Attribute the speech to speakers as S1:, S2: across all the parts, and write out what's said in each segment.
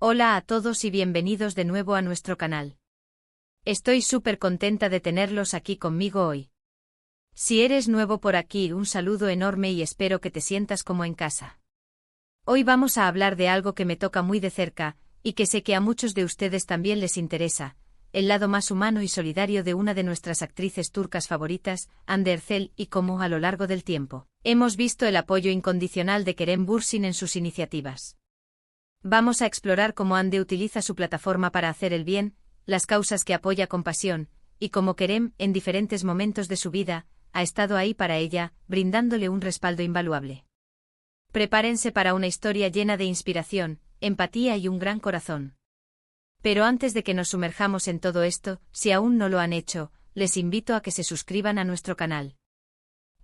S1: Hola a todos y bienvenidos de nuevo a nuestro canal. Estoy súper contenta de tenerlos aquí conmigo hoy. Si eres nuevo por aquí, un saludo enorme y espero que te sientas como en casa. Hoy vamos a hablar de algo que me toca muy de cerca, y que sé que a muchos de ustedes también les interesa, el lado más humano y solidario de una de nuestras actrices turcas favoritas, Hande Erçel, y cómo a lo largo del tiempo hemos visto el apoyo incondicional de Kerem Bürsin en sus iniciativas. Vamos a explorar cómo Hande utiliza su plataforma para hacer el bien, las causas que apoya con pasión, y cómo Kerem, en diferentes momentos de su vida, ha estado ahí para ella, brindándole un respaldo invaluable. Prepárense para una historia llena de inspiración, empatía y un gran corazón. Pero antes de que nos sumerjamos en todo esto, si aún no lo han hecho, les invito a que se suscriban a nuestro canal.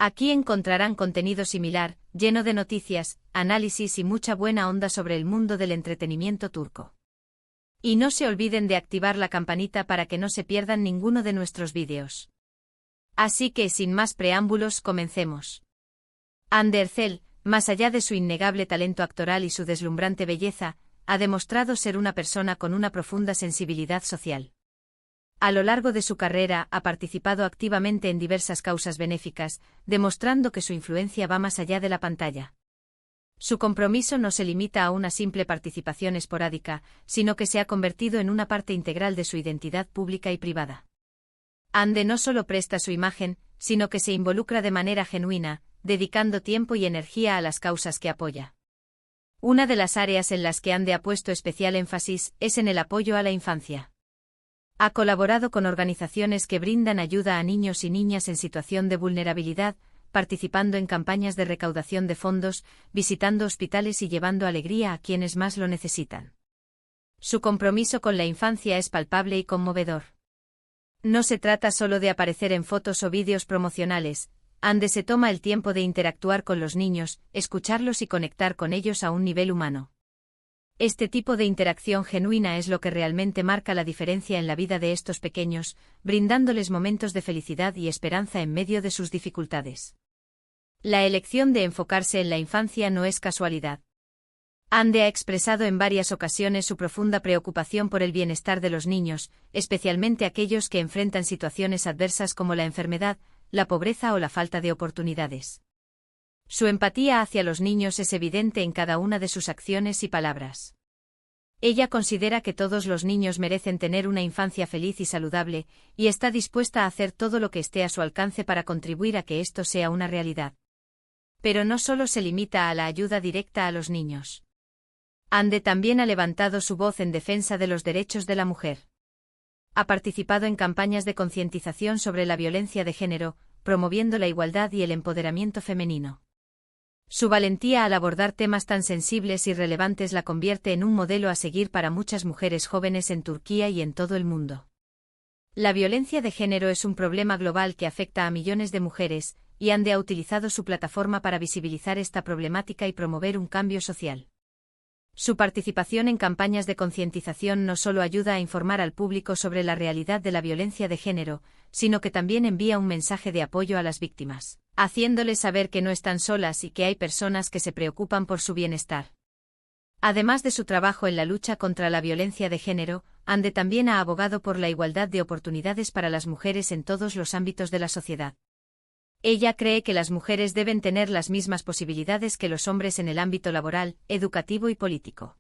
S1: Aquí encontrarán contenido similar, lleno de noticias, análisis y mucha buena onda sobre el mundo del entretenimiento turco. Y no se olviden de activar la campanita para que no se pierdan ninguno de nuestros vídeos. Así que sin más preámbulos, comencemos. Hande Erçel, más allá de su innegable talento actoral y su deslumbrante belleza, ha demostrado ser una persona con una profunda sensibilidad social. A lo largo de su carrera ha participado activamente en diversas causas benéficas, demostrando que su influencia va más allá de la pantalla. Su compromiso no se limita a una simple participación esporádica, sino que se ha convertido en una parte integral de su identidad pública y privada. Hande no solo presta su imagen, sino que se involucra de manera genuina, dedicando tiempo y energía a las causas que apoya. Una de las áreas en las que Hande ha puesto especial énfasis es en el apoyo a la infancia. Ha colaborado con organizaciones que brindan ayuda a niños y niñas en situación de vulnerabilidad, participando en campañas de recaudación de fondos, visitando hospitales y llevando alegría a quienes más lo necesitan. Su compromiso con la infancia es palpable y conmovedor. No se trata solo de aparecer en fotos o vídeos promocionales. Hande se toma el tiempo de interactuar con los niños, escucharlos y conectar con ellos a un nivel humano. Este tipo de interacción genuina es lo que realmente marca la diferencia en la vida de estos pequeños, brindándoles momentos de felicidad y esperanza en medio de sus dificultades. La elección de enfocarse en la infancia no es casualidad. Hande ha expresado en varias ocasiones su profunda preocupación por el bienestar de los niños, especialmente aquellos que enfrentan situaciones adversas como la enfermedad, la pobreza o la falta de oportunidades. Su empatía hacia los niños es evidente en cada una de sus acciones y palabras. Ella considera que todos los niños merecen tener una infancia feliz y saludable, y está dispuesta a hacer todo lo que esté a su alcance para contribuir a que esto sea una realidad. Pero no solo se limita a la ayuda directa a los niños. Hande también ha levantado su voz en defensa de los derechos de la mujer. Ha participado en campañas de concientización sobre la violencia de género, promoviendo la igualdad y el empoderamiento femenino. Su valentía al abordar temas tan sensibles y relevantes la convierte en un modelo a seguir para muchas mujeres jóvenes en Turquía y en todo el mundo. La violencia de género es un problema global que afecta a millones de mujeres, y Hande ha utilizado su plataforma para visibilizar esta problemática y promover un cambio social. Su participación en campañas de concientización no solo ayuda a informar al público sobre la realidad de la violencia de género, sino que también envía un mensaje de apoyo a las víctimas, haciéndoles saber que no están solas y que hay personas que se preocupan por su bienestar. Además de su trabajo en la lucha contra la violencia de género, Hande también ha abogado por la igualdad de oportunidades para las mujeres en todos los ámbitos de la sociedad. Ella cree que las mujeres deben tener las mismas posibilidades que los hombres en el ámbito laboral, educativo y político.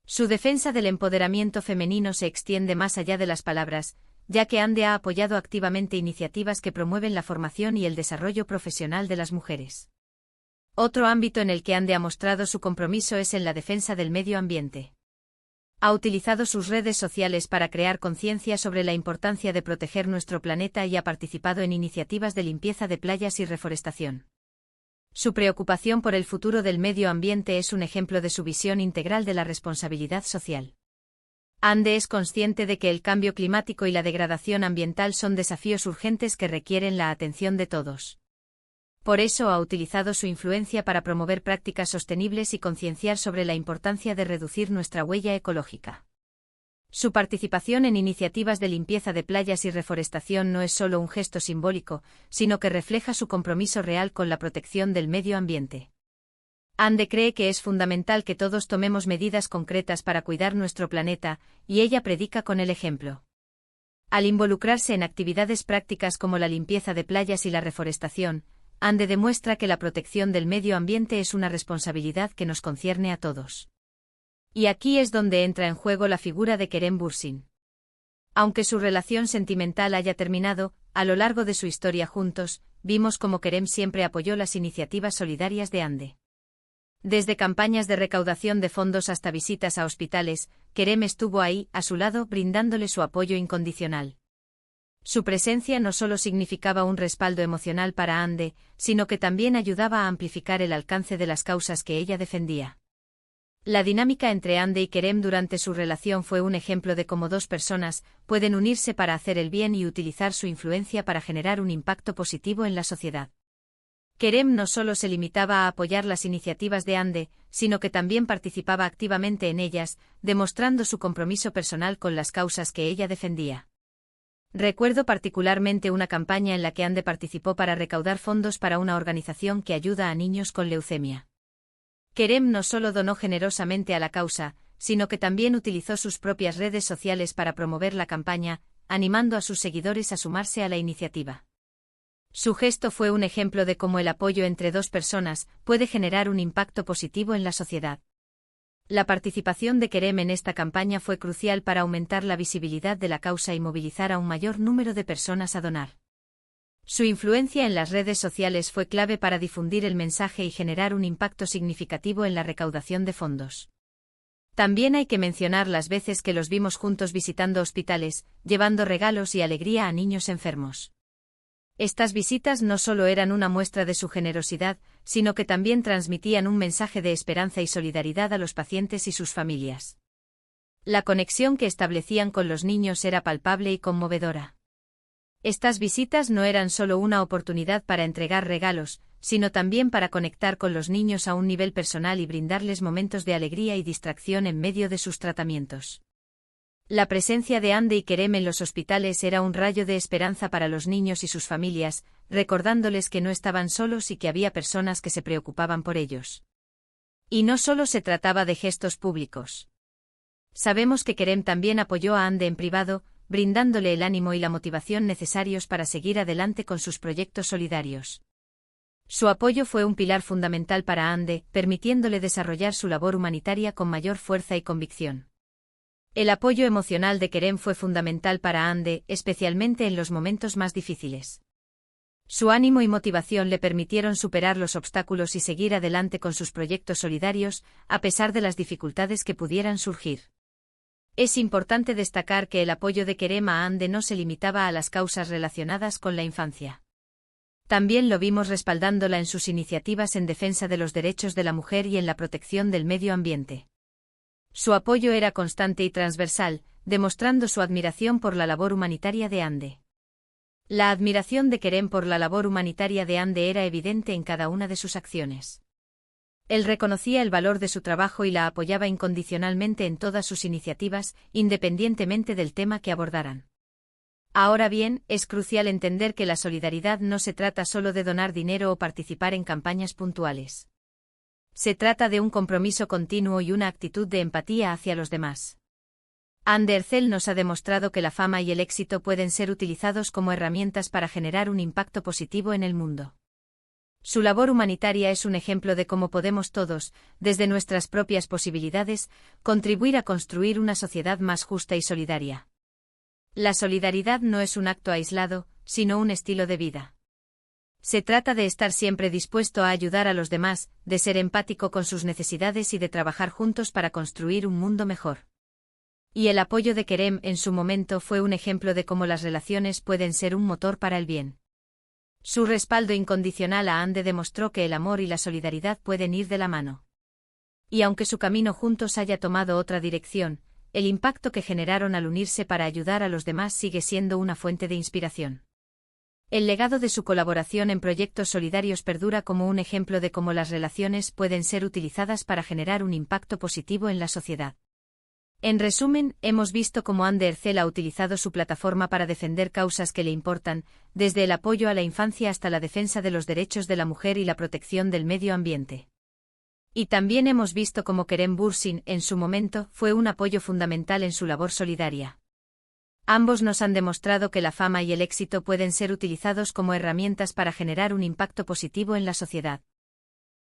S1: Su defensa del empoderamiento femenino se extiende más allá de las palabras, ya que Hande ha apoyado activamente iniciativas que promueven la formación y el desarrollo profesional de las mujeres. Otro ámbito en el que Hande ha mostrado su compromiso es en la defensa del medio ambiente. Ha utilizado sus redes sociales para crear conciencia sobre la importancia de proteger nuestro planeta y ha participado en iniciativas de limpieza de playas y reforestación. Su preocupación por el futuro del medio ambiente es un ejemplo de su visión integral de la responsabilidad social. Hande es consciente de que el cambio climático y la degradación ambiental son desafíos urgentes que requieren la atención de todos. Por eso ha utilizado su influencia para promover prácticas sostenibles y concienciar sobre la importancia de reducir nuestra huella ecológica. Su participación en iniciativas de limpieza de playas y reforestación no es solo un gesto simbólico, sino que refleja su compromiso real con la protección del medio ambiente. Ande cree que es fundamental que todos tomemos medidas concretas para cuidar nuestro planeta, y ella predica con el ejemplo. Al involucrarse en actividades prácticas como la limpieza de playas y la reforestación, Ande demuestra que la protección del medio ambiente es una responsabilidad que nos concierne a todos. Y aquí es donde entra en juego la figura de Kerem Bürsin. Aunque su relación sentimental haya terminado, a lo largo de su historia juntos, vimos cómo Kerem siempre apoyó las iniciativas solidarias de Ande. Desde campañas de recaudación de fondos hasta visitas a hospitales, Kerem estuvo ahí, a su lado, brindándole su apoyo incondicional. Su presencia no solo significaba un respaldo emocional para Ande, sino que también ayudaba a amplificar el alcance de las causas que ella defendía. La dinámica entre Ande y Kerem durante su relación fue un ejemplo de cómo dos personas pueden unirse para hacer el bien y utilizar su influencia para generar un impacto positivo en la sociedad. Kerem no solo se limitaba a apoyar las iniciativas de Ande, sino que también participaba activamente en ellas, demostrando su compromiso personal con las causas que ella defendía. Recuerdo particularmente una campaña en la que Ande participó para recaudar fondos para una organización que ayuda a niños con leucemia. Kerem no solo donó generosamente a la causa, sino que también utilizó sus propias redes sociales para promover la campaña, animando a sus seguidores a sumarse a la iniciativa. Su gesto fue un ejemplo de cómo el apoyo entre dos personas puede generar un impacto positivo en la sociedad. La participación de Kerem en esta campaña fue crucial para aumentar la visibilidad de la causa y movilizar a un mayor número de personas a donar. Su influencia en las redes sociales fue clave para difundir el mensaje y generar un impacto significativo en la recaudación de fondos. También hay que mencionar las veces que los vimos juntos visitando hospitales, llevando regalos y alegría a niños enfermos. Estas visitas no solo eran una muestra de su generosidad, sino que también transmitían un mensaje de esperanza y solidaridad a los pacientes y sus familias. La conexión que establecían con los niños era palpable y conmovedora. Estas visitas no eran solo una oportunidad para entregar regalos, sino también para conectar con los niños a un nivel personal y brindarles momentos de alegría y distracción en medio de sus tratamientos. La presencia de Ande y Kerem en los hospitales era un rayo de esperanza para los niños y sus familias, recordándoles que no estaban solos y que había personas que se preocupaban por ellos. Y no solo se trataba de gestos públicos. Sabemos que Kerem también apoyó a Ande en privado, brindándole el ánimo y la motivación necesarios para seguir adelante con sus proyectos solidarios. Su apoyo fue un pilar fundamental para Ande, permitiéndole desarrollar su labor humanitaria con mayor fuerza y convicción. El apoyo emocional de Kerem fue fundamental para Ande, especialmente en los momentos más difíciles. Su ánimo y motivación le permitieron superar los obstáculos y seguir adelante con sus proyectos solidarios, a pesar de las dificultades que pudieran surgir. Es importante destacar que el apoyo de Kerem a Ande no se limitaba a las causas relacionadas con la infancia. También lo vimos respaldándola en sus iniciativas en defensa de los derechos de la mujer y en la protección del medio ambiente. Su apoyo era constante y transversal, demostrando su admiración por la labor humanitaria de Ande. La admiración de Kerem por la labor humanitaria de Ande era evidente en cada una de sus acciones. Él reconocía el valor de su trabajo y la apoyaba incondicionalmente en todas sus iniciativas, independientemente del tema que abordaran. Ahora bien, es crucial entender que la solidaridad no se trata solo de donar dinero o participar en campañas puntuales. Se trata de un compromiso continuo y una actitud de empatía hacia los demás. Ande Erçel nos ha demostrado que la fama y el éxito pueden ser utilizados como herramientas para generar un impacto positivo en el mundo. Su labor humanitaria es un ejemplo de cómo podemos todos, desde nuestras propias posibilidades, contribuir a construir una sociedad más justa y solidaria. La solidaridad no es un acto aislado, sino un estilo de vida. Se trata de estar siempre dispuesto a ayudar a los demás, de ser empático con sus necesidades y de trabajar juntos para construir un mundo mejor. Y el apoyo de Kerem en su momento fue un ejemplo de cómo las relaciones pueden ser un motor para el bien. Su respaldo incondicional a Ande demostró que el amor y la solidaridad pueden ir de la mano. Y aunque su camino juntos haya tomado otra dirección, el impacto que generaron al unirse para ayudar a los demás sigue siendo una fuente de inspiración. El legado de su colaboración en proyectos solidarios perdura como un ejemplo de cómo las relaciones pueden ser utilizadas para generar un impacto positivo en la sociedad. En resumen, hemos visto cómo Ande Erçel ha utilizado su plataforma para defender causas que le importan, desde el apoyo a la infancia hasta la defensa de los derechos de la mujer y la protección del medio ambiente. Y también hemos visto cómo Kerem Bürsin, en su momento, fue un apoyo fundamental en su labor solidaria. Ambos nos han demostrado que la fama y el éxito pueden ser utilizados como herramientas para generar un impacto positivo en la sociedad.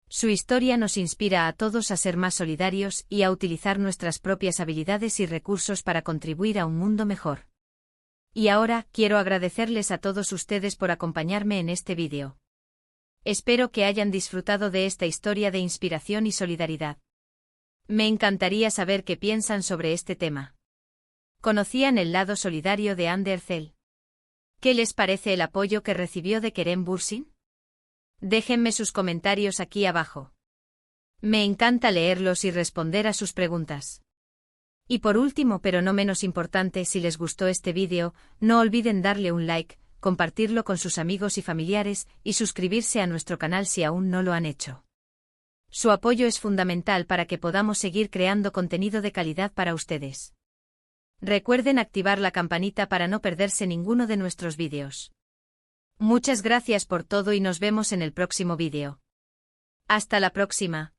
S1: Su historia nos inspira a todos a ser más solidarios y a utilizar nuestras propias habilidades y recursos para contribuir a un mundo mejor. Y ahora, quiero agradecerles a todos ustedes por acompañarme en este vídeo. Espero que hayan disfrutado de esta historia de inspiración y solidaridad. Me encantaría saber qué piensan sobre este tema. ¿Conocían el lado solidario de Hande Erçel? ¿Qué les parece el apoyo que recibió de Kerem Bürsin? Déjenme sus comentarios aquí abajo. Me encanta leerlos y responder a sus preguntas. Y por último, pero no menos importante, si les gustó este vídeo, no olviden darle un like, compartirlo con sus amigos y familiares, y suscribirse a nuestro canal si aún no lo han hecho. Su apoyo es fundamental para que podamos seguir creando contenido de calidad para ustedes. Recuerden activar la campanita para no perderse ninguno de nuestros vídeos. Muchas gracias por todo y nos vemos en el próximo vídeo. Hasta la próxima.